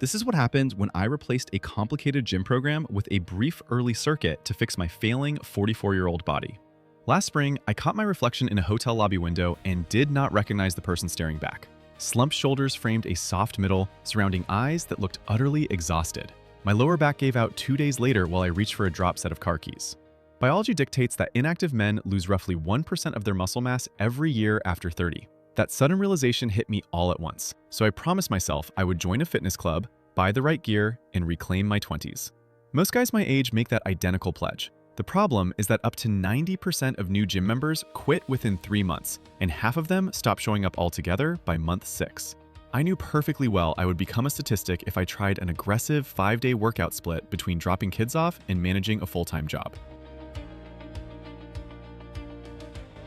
This is what happened when I replaced a complicated gym program with a brief early circuit to fix my failing 44-year-old body. Last spring, I caught my reflection in a hotel lobby window and did not recognize the person staring back. Slumped shoulders framed a soft middle, surrounding eyes that looked utterly exhausted. My lower back gave out 2 days later while I reached for a drop set of car keys. Biology dictates that inactive men lose roughly 1% of their muscle mass every year after 30. That sudden realization hit me all at once, so I promised myself I would join a fitness club, buy the right gear, and reclaim my 20s. Most guys my age make that identical pledge. The problem is that up to 90% of new gym members quit within 3 months, and half of them stop showing up altogether by month 6. I knew perfectly well I would become a statistic if I tried an aggressive 5-day workout split between dropping kids off and managing a full-time job.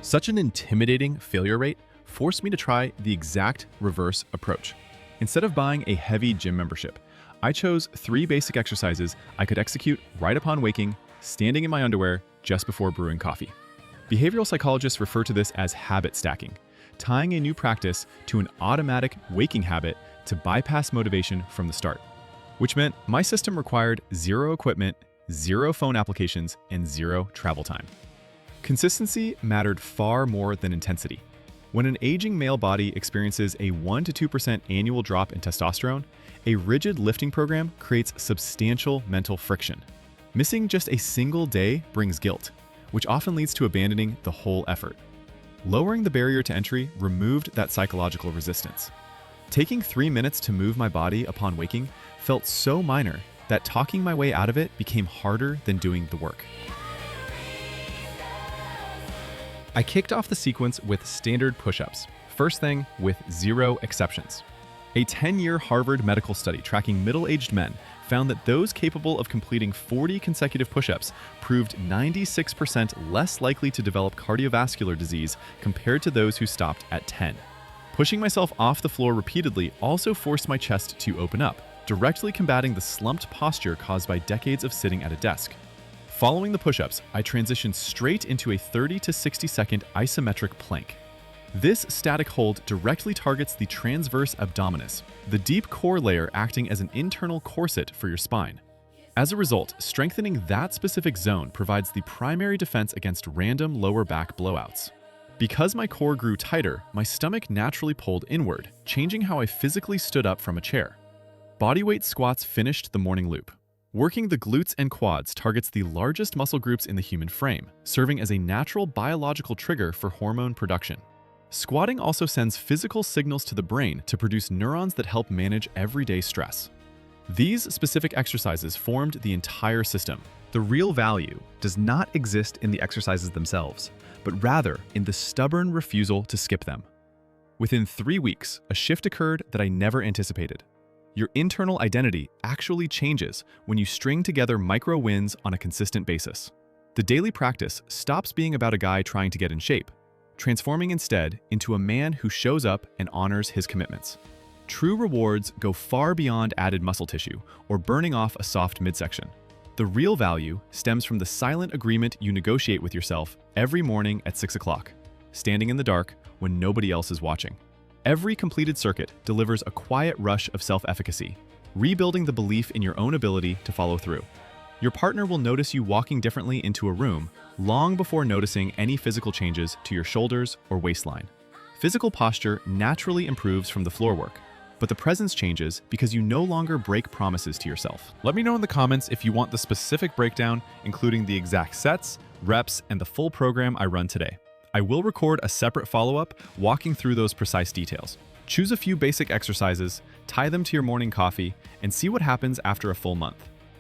Such an intimidating failure rate forced me to try the exact reverse approach. Instead of buying a heavy gym membership, I chose 3 basic exercises I could execute right upon waking, standing in my underwear just before brewing coffee. Behavioral psychologists refer to this as habit stacking, tying a new practice to an automatic waking habit to bypass motivation from the start, which meant my system required 0 equipment, 0 phone applications, and 0 travel time. Consistency mattered far more than intensity. When an aging male body experiences a 1 to 2% annual drop in testosterone, a rigid lifting program creates substantial mental friction. Missing just a single day brings guilt, which often leads to abandoning the whole effort. Lowering the barrier to entry removed that psychological resistance. Taking 3 minutes to move my body upon waking felt so minor that talking my way out of it became harder than doing the work. I kicked off the sequence with standard push-ups, first thing with 0 exceptions. A 10-year Harvard medical study tracking middle-aged men found that those capable of completing 40 consecutive push-ups proved 96% less likely to develop cardiovascular disease compared to those who stopped at 10. Pushing myself off the floor repeatedly also forced my chest to open up, directly combating the slumped posture caused by decades of sitting at a desk. Following the push-ups, I transitioned straight into a 30 to 60 second isometric plank. This static hold directly targets the transverse abdominis, the deep core layer acting as an internal corset for your spine. As a result, strengthening that specific zone provides the primary defense against random lower back blowouts. Because my core grew tighter, my stomach naturally pulled inward, changing how I physically stood up from a chair. Bodyweight squats finished the morning loop. Working the glutes and quads targets the largest muscle groups in the human frame, serving as a natural biological trigger for hormone production. Squatting also sends physical signals to the brain to produce neurons that help manage everyday stress. These specific exercises formed the entire system. The real value does not exist in the exercises themselves, but rather in the stubborn refusal to skip them. Within 3 weeks, a shift occurred that I never anticipated. Your internal identity actually changes when you string together micro wins on a consistent basis. The daily practice stops being about a guy trying to get in shape, transforming instead into a man who shows up and honors his commitments. True rewards go far beyond added muscle tissue or burning off a soft midsection. The real value stems from the silent agreement you negotiate with yourself every morning at 6 o'clock, standing in the dark when nobody else is watching. Every completed circuit delivers a quiet rush of self-efficacy, rebuilding the belief in your own ability to follow through. Your partner will notice you walking differently into a room long before noticing any physical changes to your shoulders or waistline. Physical posture naturally improves from the floor work, but the presence changes because you no longer break promises to yourself. Let me know in the comments if you want the specific breakdown, including the exact sets, reps, and the full program I run today. I will record a separate follow-up walking through those precise details. Choose a few basic exercises, tie them to your morning coffee, and see what happens after a full month.